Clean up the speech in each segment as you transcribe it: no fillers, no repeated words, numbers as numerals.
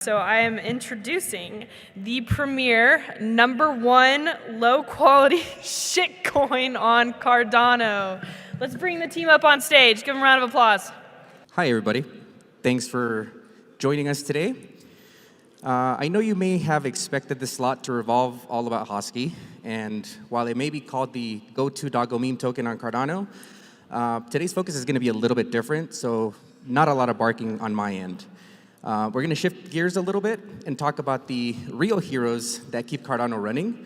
So I am introducing the premier #1 low-quality shitcoin on Cardano. Let's bring the team up on stage. Give them a round of applause. Hi, everybody. Thanks for joining us today. I know you may have expected this slot to revolve all about Hosky, and while it may be called the go-to doggo meme token on Cardano, today's focus is going to be a little bit different, so not a lot of barking on my end. We're going to shift gears a little bit and talk about the real heroes that keep Cardano running.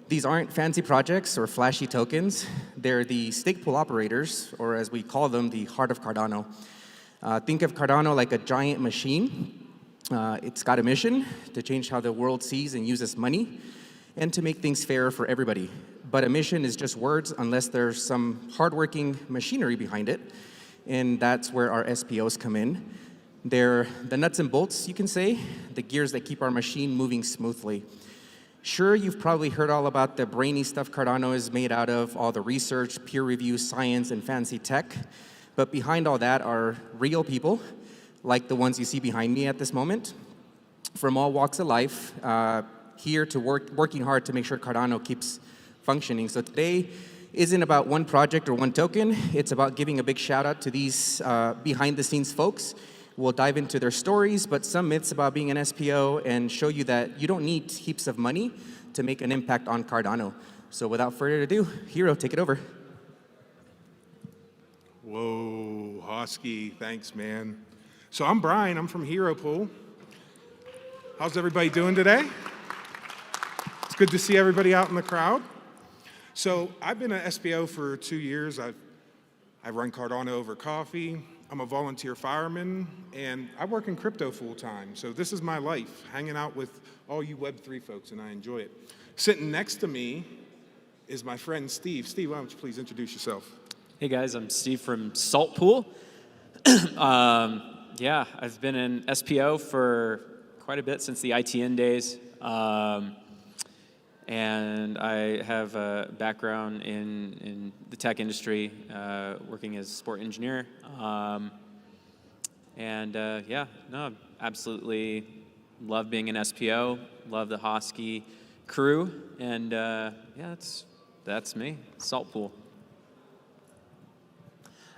These aren't fancy projects or flashy tokens. They're the stake pool operators, or as we call them, the heart of Cardano. Think of Cardano like a giant machine. It's got a mission to change how the world sees and uses money and to make things fairer for everybody. But a mission is just words unless there's some hardworking machinery behind it, and that's where our SPOs come in. They're the nuts and bolts, you can say, the gears that keep our machine moving smoothly. Sure, you've probably heard all about the brainy stuff Cardano is made out of, all the research, peer review, science, and fancy tech. But behind all that are real people, like the ones you see behind me at this moment, from all walks of life, here to working hard to make sure Cardano keeps functioning. So today isn't about one project or one token. It's about giving a big shout out to these behind-the-scenes folks. We'll dive into their stories, but some myths about being an SPO, and show you that you don't need heaps of money to make an impact on Cardano. So without further ado, Hero, take it over. Whoa, Hosky, thanks, man. So I'm Brian, I'm from Hero Pool. How's everybody doing today? It's good to see everybody out in the crowd. So I've been an SPO for 2 years. I run Cardano over coffee. I'm a volunteer fireman, and I work in crypto full time. So this is my life, hanging out with all you Web3 folks, and I enjoy it. Sitting next to me is my friend Steve. Steve, why don't you please introduce yourself? Hey guys, I'm Steve from Salt Pool. Yeah, I've been in SPO for quite a bit since the ITN days. And I have a background in the tech industry, working as a support engineer. Yeah, no, absolutely love being an SPO, love the Hosky crew, and yeah, that's me, Salt Pool.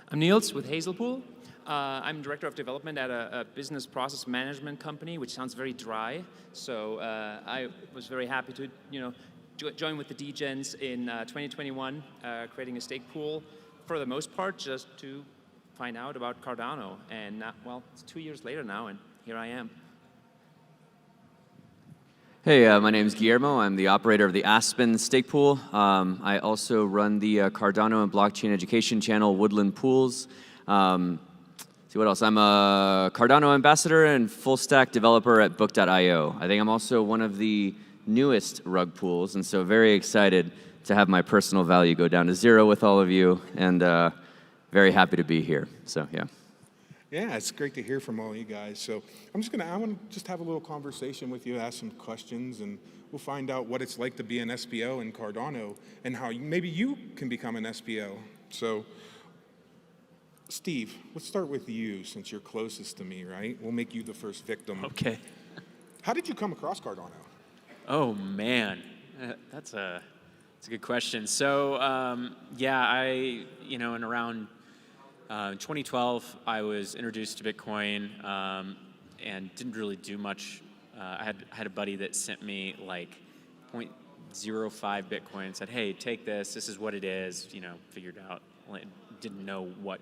I'm Niels with Hazelpool. I'm director of development at a business process management company, which sounds very dry. So I was very happy to, join with the DGens in 2021, creating a stake pool for the most part, just to find out about Cardano. And well, it's 2 years later now, and here I am. Hey, my name is Guillermo. I'm the operator of the Aspen stake pool. I also run the Cardano and blockchain education channel, Woodland Pools. See what else? I'm a Cardano ambassador and full stack developer at book.io. I think I'm also one of the newest rug pools, and so very excited to have my personal value go down to 0 with all of you, and very happy to be here. So yeah. Yeah, it's great to hear from all you guys. So I want to just have a little conversation with you, ask some questions, and we'll find out what it's like to be an SPO in Cardano and how maybe you can become an SPO. So Steve, let's start with you since you're closest to me, right? We'll make you the first victim. Okay. How did you come across Cardano? Oh man, that's a good question. So yeah, in around 2012, I was introduced to Bitcoin and didn't really do much. I had a buddy that sent me like 0.05 Bitcoin and said, "Hey, take this. This is what it is." Figured out. Didn't know what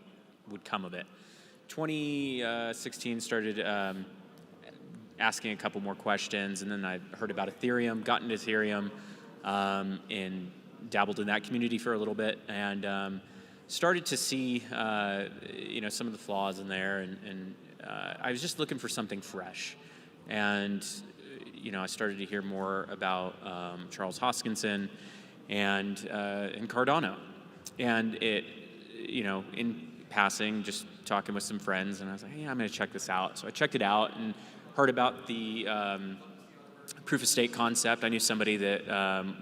would come of it. 2016 started asking a couple more questions, and then I heard about Ethereum, got into Ethereum, and dabbled in that community for a little bit, and started to see some of the flaws in there, and I was just looking for something fresh. And I started to hear more about Charles Hoskinson and Cardano, and it in passing, just talking with some friends, and I was like, hey, I'm going to check this out. So I checked it out and heard about the proof of stake concept. I knew somebody that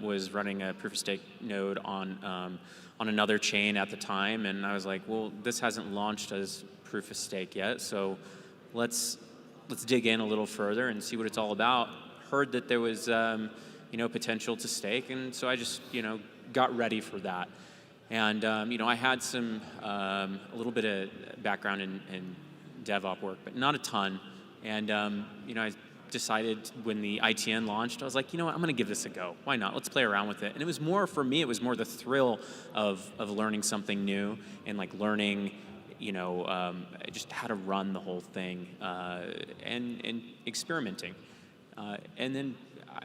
was running a proof of stake node on another chain at the time, and I was like, well, this hasn't launched as proof of stake yet, so let's let's dig in a little further and see what it's all about. Heard that there was, potential to stake, and so I just, got ready for that. And, I had a little bit of background in DevOps work, but not a ton. And, I decided when the ITN launched, I was like, I'm going to give this a go. Why not? Let's play around with it. And it was more, for me, it was more the thrill of learning something new and like learning, just how to run the whole thing and experimenting. And then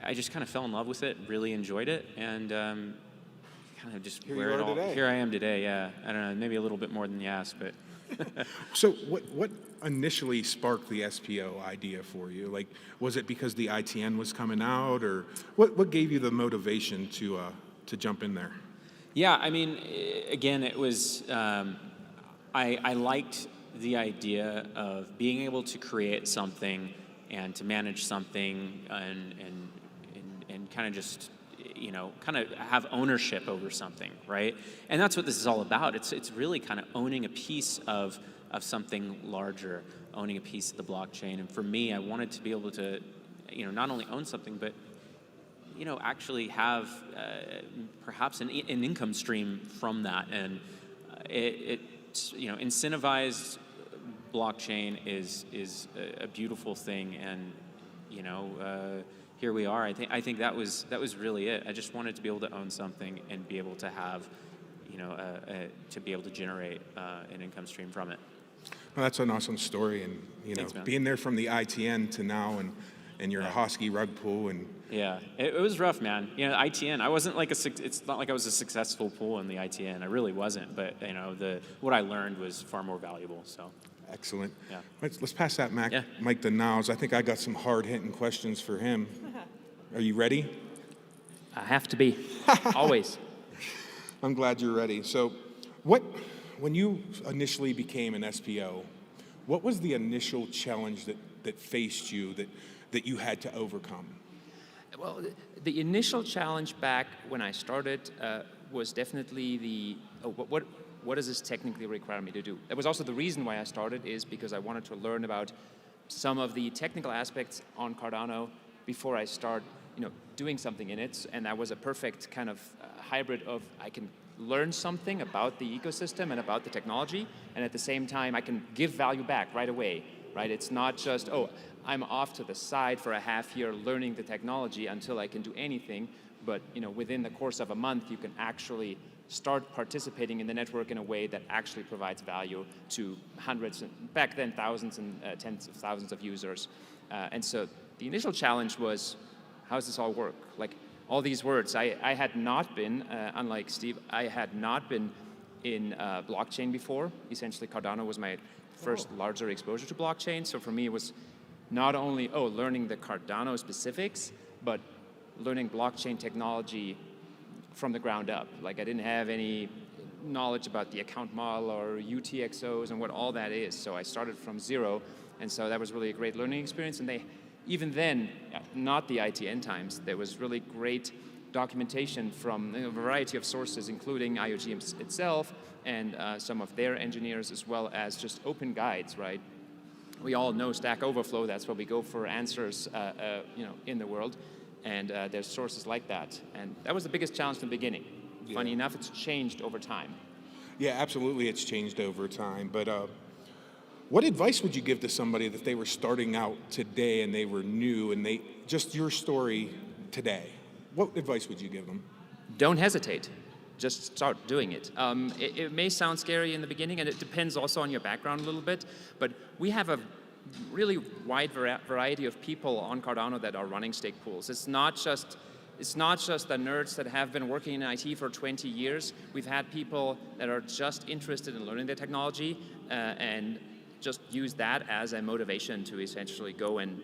I just kind of fell in love with it, really enjoyed it, and kind of just Here I am today, yeah. I don't know, maybe a little bit more than you asked, but. So what initially sparked the SPO idea for you? Like, was it because the ITN was coming out, or what gave you the motivation to jump in there? Yeah, I mean, again, it was, I liked the idea of being able to create something and to manage something and kind of just, kind of have ownership over something, right? And that's what this is all about. It's really kind of owning a piece of something larger, owning a piece of the blockchain. And for me, I wanted to be able to, not only own something, but, actually have perhaps an income stream from that. And incentivized blockchain is a beautiful thing. And, here we are. I think that was really it. I just wanted to be able to own something and be able to have, to be able to generate an income stream from it. Well, that's an awesome story, and Thanks, man. being there from the ITN to now, and you're a Hosky rug pool, and yeah, it was rough, man. ITN. I wasn't like it's not like I was a successful pool in the ITN. I really wasn't, but what I learned was far more valuable. So. Excellent. Yeah. Let's pass that mic to Niles. I think I got some hard-hitting questions for him. Are you ready? I have to be, always. I'm glad you're ready. So, when you initially became an SPO, what was the initial challenge that faced you that you had to overcome? Well, the initial challenge back when I started was definitely what does this technically require me to do? That was also the reason why I started, is because I wanted to learn about some of the technical aspects on Cardano before I start, doing something in it. And that was a perfect kind of hybrid of I can learn something about the ecosystem and about the technology, and at the same time I can give value back right away, right? It's not just, I'm off to the side for a half year learning the technology until I can do anything, but within the course of a month you can actually start participating in the network in a way that actually provides value to hundreds, and back then thousands and tens of thousands of users. And so the initial challenge was, how does this all work? Like all these words, I had not been, unlike Steve, I had not been in blockchain before. Essentially Cardano was my first larger exposure to blockchain. So for me it was not only, learning the Cardano specifics, but learning blockchain technology from the ground up. Like I didn't have any knowledge about the account model or UTXOs and what all that is. So I started from zero, and so that was really a great learning experience. And even then, not the ITN times, there was really great documentation from a variety of sources, including IOG itself and some of their engineers, as well as just open guides, right? We all know Stack Overflow, that's where we go for answers in the world. And there's sources like that. And that was the biggest challenge in the beginning. Yeah. Funny enough, it's changed over time. Yeah, absolutely, it's changed over time. But what advice would you give to somebody that they were starting out today and they were new and just your story today? What advice would you give them? Don't hesitate. Just start doing it. It may sound scary in the beginning, and it depends also on your background a little bit, but we have a really wide variety of people on Cardano that are running stake pools. It's not just the nerds that have been working in IT for 20 years. We've had people that are just interested in learning the technology and just use that as a motivation to essentially go and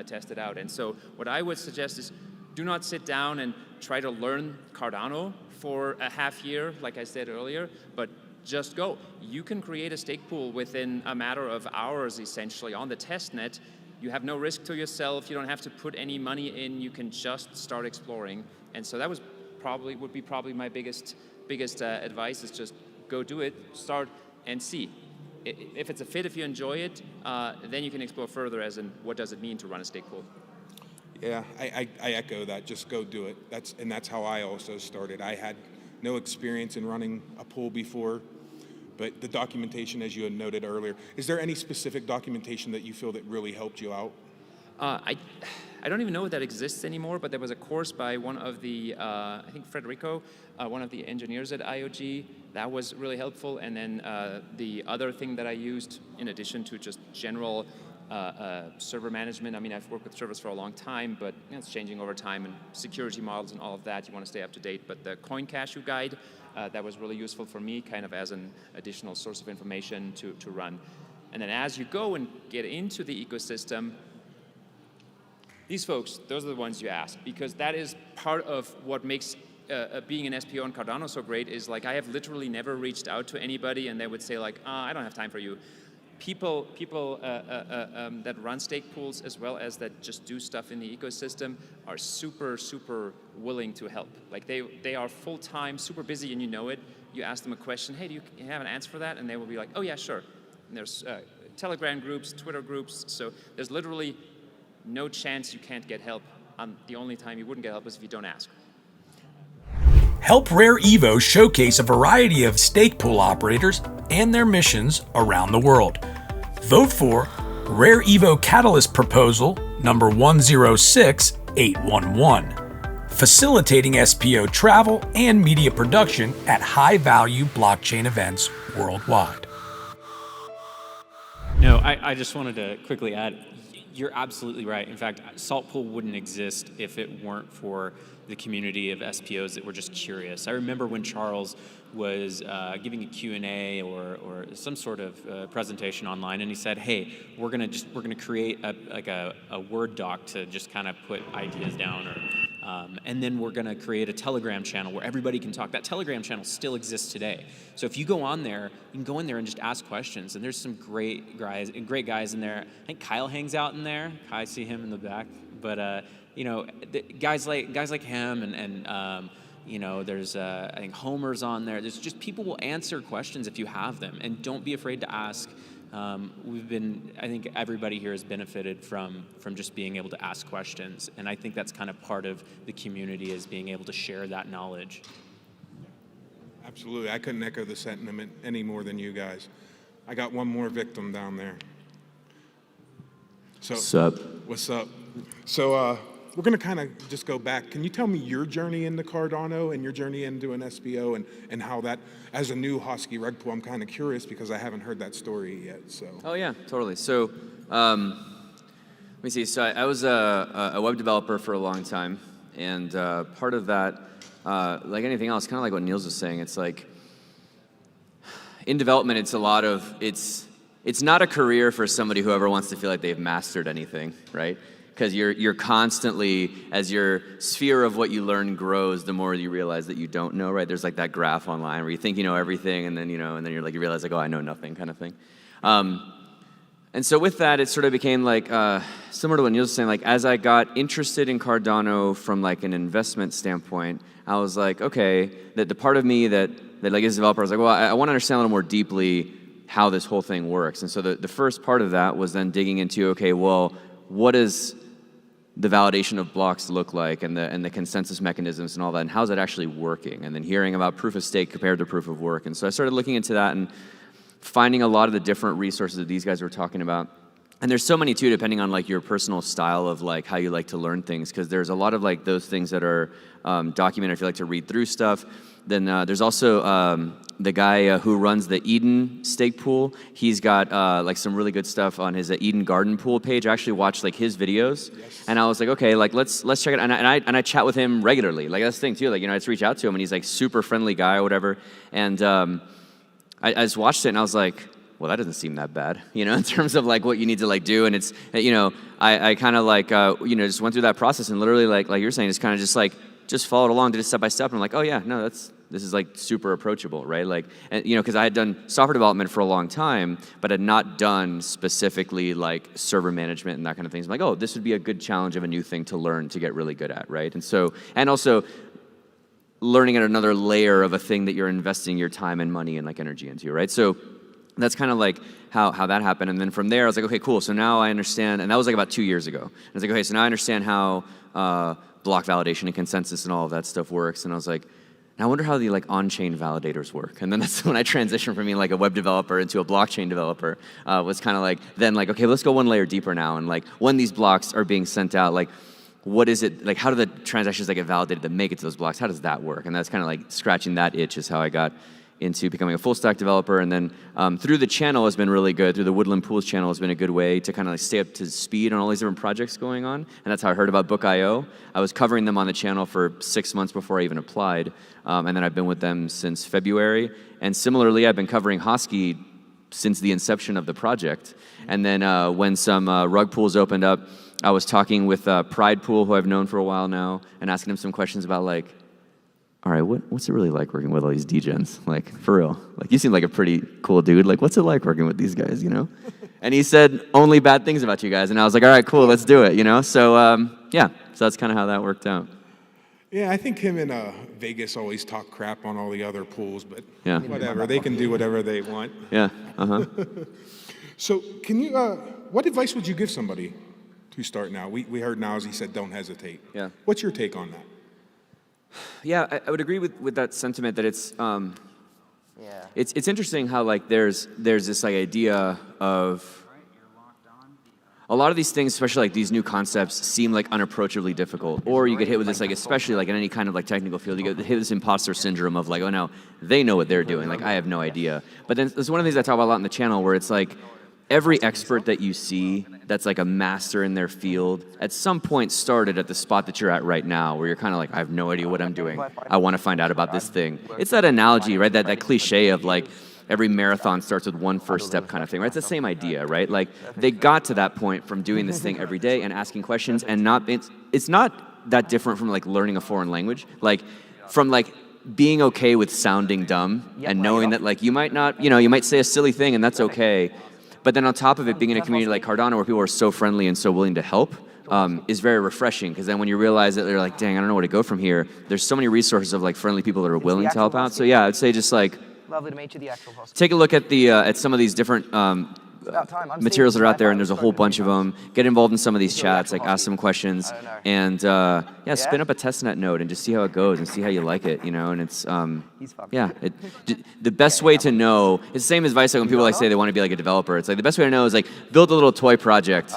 test it out. And so what I would suggest is do not sit down and try to learn Cardano for a half year, like I said earlier, but just go. You can create a stake pool within a matter of hours, essentially, on the test net. You have no risk to yourself. You don't have to put any money in. You can just start exploring. And so that would be probably my biggest advice, is just go do it, start and see. If it's a fit, if you enjoy it, then you can explore further as in what does it mean to run a stake pool. Yeah, I echo that. Just go do it. That's how I also started. I had no experience in running a pool before, but the documentation, as you had noted earlier, is there any specific documentation that you feel that really helped you out? I don't even know if that exists anymore, but there was a course by one of the, I think Federico, one of the engineers at IOG, that was really helpful. And then the other thing that I used, in addition to just general server management, I mean, I've worked with servers for a long time, but it's changing over time, and security models and all of that, you want to stay up to date. But the coin cashew guide, that was really useful for me, kind of as an additional source of information to run. And then as you go and get into the ecosystem, these folks, those are the ones you ask, because that is part of what makes being an SPO on Cardano so great. Is like I have literally never reached out to anybody and they would say like, I don't have time for you. People that run stake pools as well as that just do stuff in the ecosystem are super, super willing to help. Like they are full-time, super busy, and you know it. You ask them a question, hey, do you have an answer for that? And they will be like, oh yeah, sure. And there's Telegram groups, Twitter groups, so there's literally no chance you can't get help. The only time you wouldn't get help is if you don't ask. Help Rare Evo showcase a variety of stake pool operators and their missions around the world. Vote for Rare Evo Catalyst Proposal number 106811, facilitating SPO travel and media production at high-value blockchain events worldwide. No, I just wanted to quickly add, you're absolutely right. In fact, Salt Pool wouldn't exist if it weren't for the community of SPOs that were just curious. I remember when Charles was giving a Q&A or some sort of presentation online, and he said, "Hey, we're gonna create a Word doc to just kind of put ideas down, and then we're gonna create a Telegram channel where everybody can talk." That Telegram channel still exists today. So if you go on there, you can go in there and just ask questions. And there's some great guys in there. I think Kyle hangs out in there. I see him in the back, but guys like him and there's I think Homer's on there. There's just people will answer questions if you have them, and don't be afraid to ask. I think everybody here has benefited from just being able to ask questions, and I think that's kind of part of the community, is being able to share that knowledge. Absolutely, I couldn't echo the sentiment any more than you guys. I got one more victim down there. So, what's up? So we're going to kind of just go back. Can you tell me your journey into Cardano and your journey into an SPO and how that, as a new Hosky reg pool, I'm kind of curious because I haven't heard that story yet. So. Oh yeah, totally. So let me see. So I was a web developer for a long time, and part of that, like anything else, kind of like what Niels was saying, it's like in development, it's not a career for somebody who ever wants to feel like they've mastered anything, right? Because you're constantly, as your sphere of what you learn grows, the more you realize that you don't know, right? There's like that graph online where you think you know everything, and then you realize like, oh, I know nothing, kind of thing. And so with that, it sort of became like similar to what Niels was saying. Like as I got interested in Cardano from like an investment standpoint, I was like, okay, that the part of me that like as a developer, I was like, well, I want to understand a little more deeply how this whole thing works. And so the first part of that was then digging into, okay, well, what does the validation of blocks look like, and the consensus mechanisms and all that, and how's it actually working? And then hearing about proof of stake compared to proof of work. And so I started looking into that and finding a lot of the different resources that these guys were talking about. And there's so many too, depending on like your personal style of like how you like to learn things, because there's a lot of like those things that are documented if you like to read through stuff. Then there's also the guy who runs the Eden stake pool. He's got like some really good stuff on his Eden Garden Pool page. I actually watched like his videos, and I was like, okay, like let's check it. And I chat with him regularly. Like that's the thing too. Like I just reach out to him, and he's like super friendly guy or whatever. And I just watched it, and I was like, well, that doesn't seem that bad, in terms of like what you need to like do. And it's, I kind of like, just went through that process, and literally like you're saying, it's kind of just followed along, did it step by step. And I'm like, oh yeah, no, this is like super approachable, right? Like, and, because I had done software development for a long time, but had not done specifically like server management and that kind of thing. So I'm like, oh, this would be a good challenge of a new thing to learn to get really good at, right? And also learning at another layer of a thing that you're investing your time and money and like energy into, right? So That's kind of like how that happened. And then from there, I was like, okay, cool. So now I understand. And that was like about 2 years ago. I was like, okay, so now I understand how block validation and consensus and all of that stuff works. And I was like, now I wonder how the like on-chain validators work. And then that's when I transitioned from being like a web developer into a blockchain developer. Was kind of like, then like, okay, let's go one layer deeper now. And like when these blocks are being sent out, like what is it, like how do the transactions that get validated that make it to those blocks, how does that work? And that's kind of like scratching that itch is how I got into becoming a full stack developer. And then through the channel has been really good. Through the Woodland Pools channel has been a good way to kind of like stay up to speed on all these different projects going on. And that's how I heard about Book.io. I was covering them on the channel for 6 months before I even applied. And then I've been with them since February. And similarly, I've been covering Hosky since the inception of the project. And then when some rug pools opened up, I was talking with Pride Pool, who I've known for a while now, and asking him some questions about like, all right, what's it really like working with all these degens? Like, for real. Like, you seem like a pretty cool dude. Like, what's it like working with these guys, you know? And he said only bad things about you guys. And I was like, all right, cool, let's do it, you know? So, yeah, so that's kind of how that worked out. Yeah, I think him and Vegas always talk crap on all the other pools, but Yeah. whatever. They can do whatever they want. Yeah, So can you, what advice would you give somebody to start now? We heard now, as he said, don't hesitate. Yeah. What's your take on that? Yeah, I would agree with that sentiment that it's interesting how like there's this like idea of a lot of these things, especially like these new concepts, seem like unapproachably difficult. Or you get hit with this, like especially like in any kind of like technical field, you get hit with this imposter syndrome of like, oh no, they know what they're doing. Like I have no idea. But then there's one of the things I talk about a lot in the channel where it's like every expert that you see that's like a master in their field at some point started at the spot that you're at right now where you're kind of like, I have no idea what I'm doing. I want to find out about this thing. It's that analogy, right? That cliche of like every marathon starts with one first step kind of thing, right? It's the same idea, right? Like they got to that point from doing this thing every day and asking questions and it's not that different from like learning a foreign language. Like from like being okay with sounding dumb and knowing that like you might not, you might say a silly thing and that's okay. But then on top of it, being in a community like Cardano where people are so friendly and so willing to help is very refreshing. Because then when you realize that they're like, dang, I don't know where to go from here, there's so many resources of like friendly people that are willing to help out. So yeah, I'd say just like, lovely to meet you, the actual Hosky. take a look at the at some of these different materials that are out there, and there's a whole bunch of them. Get involved in some of these chats, like ask some questions, and yeah, spin up a testnet node and just see how it goes and see how you like it, And it's yeah, the best way to know. It's the same advice like when people like say they want to be like a developer. It's like the best way to know is like build a little toy project,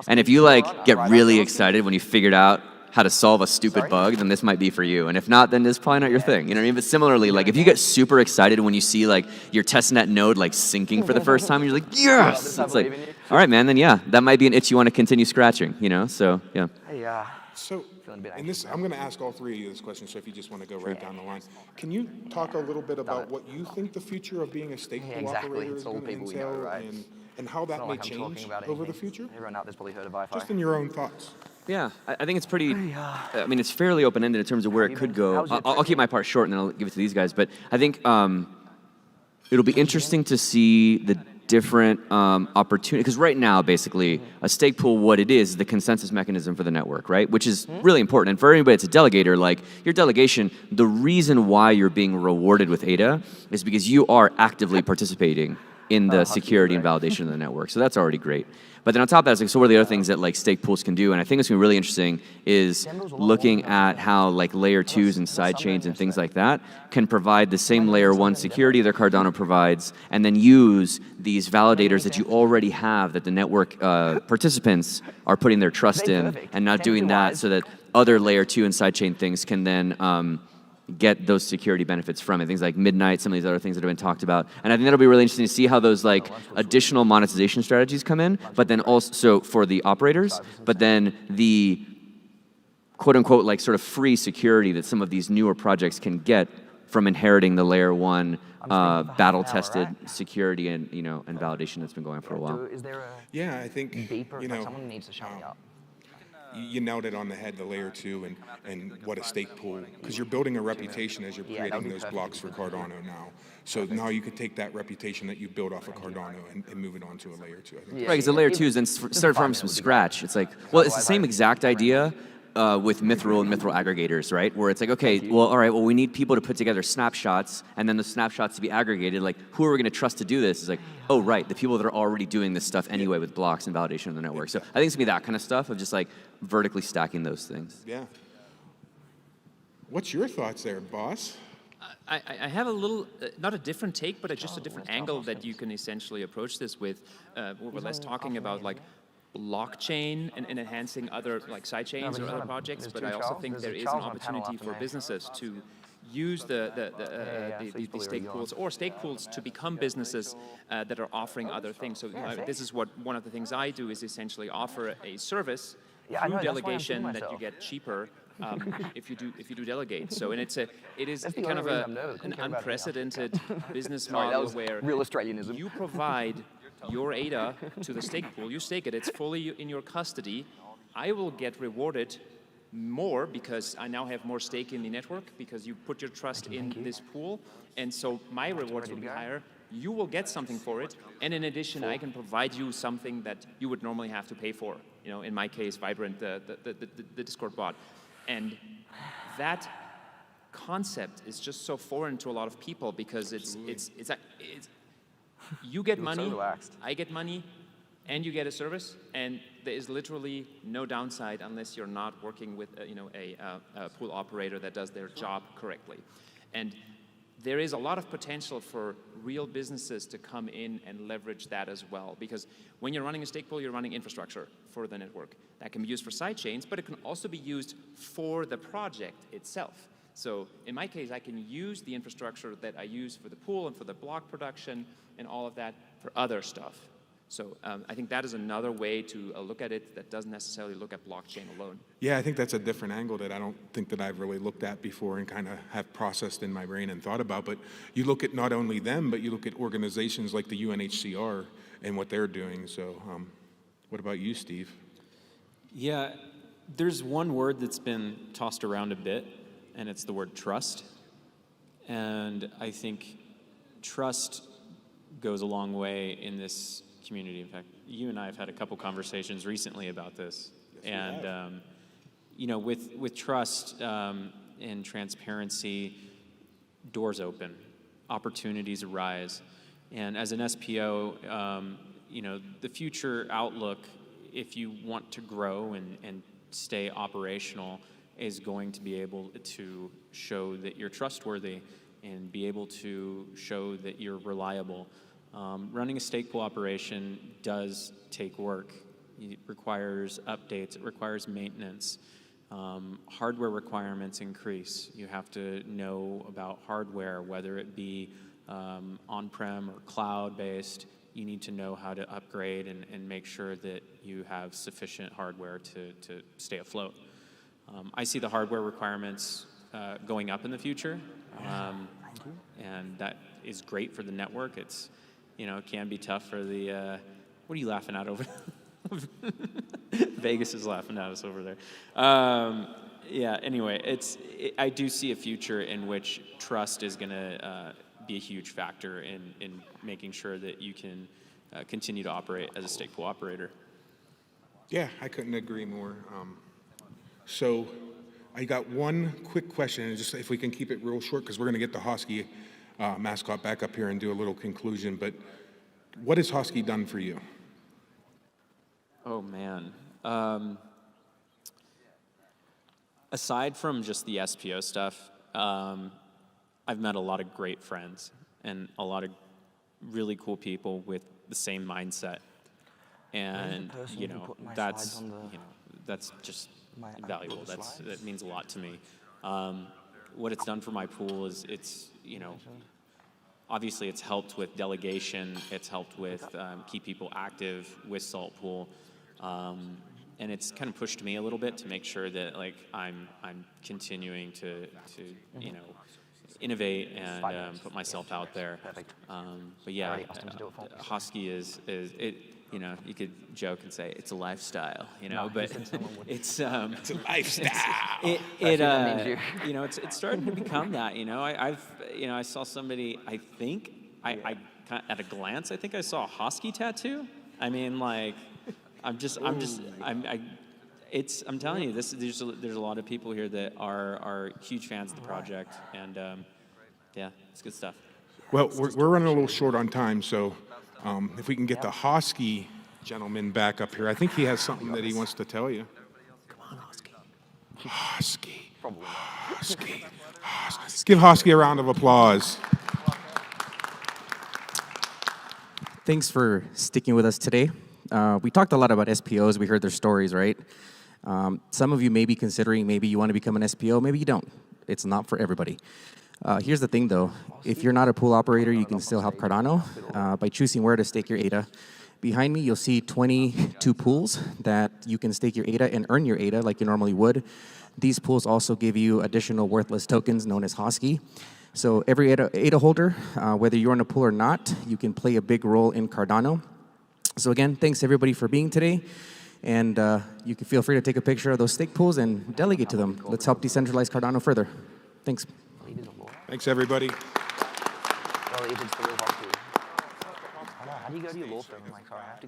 and if you like get really excited when you figured out how to solve a stupid bug, then this might be for you. And if not, then it's probably not your thing. You know what I mean? But similarly, like if you get super excited when you see like your testnet node like syncing for the first time, and you're like, yes! It's like, all right, man, then yeah, that might be an itch you want to continue scratching, So, yeah. Hey, So, and this, I'm going to ask all three of you this question, so if you just want to go right down the line. Can you talk a little bit about what you think the future of being a stake pool operator is going to entail, and how that may change over the future? Everyone out there's probably heard of Wi-Fi. Just in your own thoughts. Yeah, I think it's pretty, I mean, it's fairly open-ended in terms of where it could go. I'll keep my part short and then I'll give it to these guys. But I think it'll be interesting to see the different opportunities. Because right now, basically, a stake pool, what it is the consensus mechanism for the network, right? Which is really important. And for anybody that's a delegator, like your delegation, the reason why you're being rewarded with ADA is because you are actively participating in the security and validation of the network. So that's already great. But then on top of that, it's like, so what are the other things that like stake pools can do? And I think what's going to be really interesting is looking at how like layer 2s and side chains and things like that can provide the same layer 1 security that Cardano provides, and then use these validators that you already have that the network participants are putting their trust in, and not doing that so that other layer 2 and side chain things can then get those security benefits from it. Things like Midnight, some of these other things that have been talked about. And I think that'll be really interesting to see how those like additional monetization strategies come in, but then also for the operators, but then the quote unquote like sort of free security that some of these newer projects can get from inheriting the layer 1 battle tested security and and validation that's been going for a while. Yeah, I think someone needs to shout me up. You nailed it on the head, the layer 2 and what a stake pool, because you're building a reputation as you're creating those blocks for Cardano now. So now you could take that reputation that you built off of Cardano and move it on to a layer 2. I think. Right, because the layer 2 is then start from scratch. It's like, well, it's the same exact idea, with Mithril and Mithril aggregators, right? Where it's like, okay, well, all right, well, we need people to put together snapshots, and then the snapshots to be aggregated. Like, who are we going to trust to do this? It's like, oh, right, the people that are already doing this stuff anyway with blocks and validation of the network. So I think it's going to be that kind of stuff of just like vertically stacking those things. Yeah. What's your thoughts there, boss? I have a little, not a different take, but just a different angle that you can essentially approach this with. We're less talking about like blockchain and enhancing other like side chains or other projects, but I also think there is an opportunity for businesses to use the stake pools or stake pools to become businesses that are offering other things. So this is what one of the things I do is essentially offer a service through delegation that you get cheaper if you do delegate. So and it is kind of an unprecedented business model where real Australianism. you provide your ADA to the stake pool, you stake it, it's fully in your custody. I will get rewarded more because I now have more stake in the network because you put your trust in this pool, and so my rewards will be higher. You will get something for it, and in addition, I can provide you something that you would normally have to pay for. You know, in my case, Vibrant, the Discord bot, and that concept is just so foreign to a lot of people because it's you get money, I get money, and you get a service, and there is literally no downside unless you're not working with a pool operator that does their job correctly. And there is a lot of potential for real businesses to come in and leverage that as well, because when you're running a stake pool, you're running infrastructure for the network. That can be used for side chains, but it can also be used for the project itself. So in my case, I can use the infrastructure that I use for the pool and for the block production and all of that for other stuff. So I think that is another way to look at it that doesn't necessarily look at blockchain alone. Yeah, I think that's a different angle that I don't think that I've really looked at before and kind of have processed in my brain and thought about. But you look at not only them, but you look at organizations like the UNHCR and what they're doing. So what about you, Steve? Yeah, there's one word that's been tossed around a bit, and it's the word trust. And I think trust goes a long way in this community. In fact, you and I have had a couple conversations recently about this. Yes, and with trust and transparency, doors open, opportunities arise. And as an SPO, the future outlook, if you want to grow and stay operational, is going to be able to show that you're trustworthy and be able to show that you're reliable. Running a stake pool operation does take work. It requires updates, it requires maintenance. Hardware requirements increase. You have to know about hardware, whether it be on-prem or cloud-based. You need to know how to upgrade and make sure that you have sufficient hardware to stay afloat. I see the hardware requirements going up in the future, and that is great for the network. It's, it can be tough for the, what are you laughing at over there? Vegas is laughing at us over there. Anyway, I do see a future in which trust is going to be a huge factor in making sure that you can continue to operate as a stake pool operator. Yeah, I couldn't agree more. So I got one quick question, and just if we can keep it real short, because we're going to get the Hosky mascot back up here and do a little conclusion, but what has Hosky done for you? Oh, man. Aside from just the SPO stuff, I've met a lot of great friends and a lot of really cool people with the same mindset. And, that's just valuable. That means a lot to me. What it's done for my pool is obviously it's helped with delegation. It's helped with keep people active with Salt Pool. And it's kind of pushed me a little bit to make sure that I'm continuing to innovate and put myself out there. But yeah, Hosky is it. You could joke and say it's a lifestyle, but it's a lifestyle. It's starting to become that. I saw somebody. I think I at a glance, I think I saw a Hosky tattoo. I mean, I'm telling you, there's a lot of people here that are huge fans of the project, and yeah, it's good stuff. Well, we're running a little short on time, so if we can get the Hosky gentleman back up here, I think he has something that he wants to tell you. Come on, Hosky. Hosky. Probably. Hosky. Hosky. Give Hosky a round of applause. Thanks for sticking with us today. We talked a lot about SPOs. We heard their stories, right? Some of you may be considering maybe you want to become an SPO, maybe you don't. It's not for everybody. Here's the thing, though. If you're not a pool operator, you can still help Cardano by choosing where to stake your ADA. Behind me, you'll see 22 pools that you can stake your ADA and earn your ADA like you normally would. These pools also give you additional worthless tokens known as Hosky. So every ADA holder, whether you're in a pool or not, you can play a big role in Cardano. So again, thanks everybody for being today. And you can feel free to take a picture of those stake pools and delegate to them. Let's help decentralize Cardano further. Thanks. Thanks, everybody. Well, agent's the real Hosky. I don't know, how do you go to your law firm? I'm like, sorry, I have to go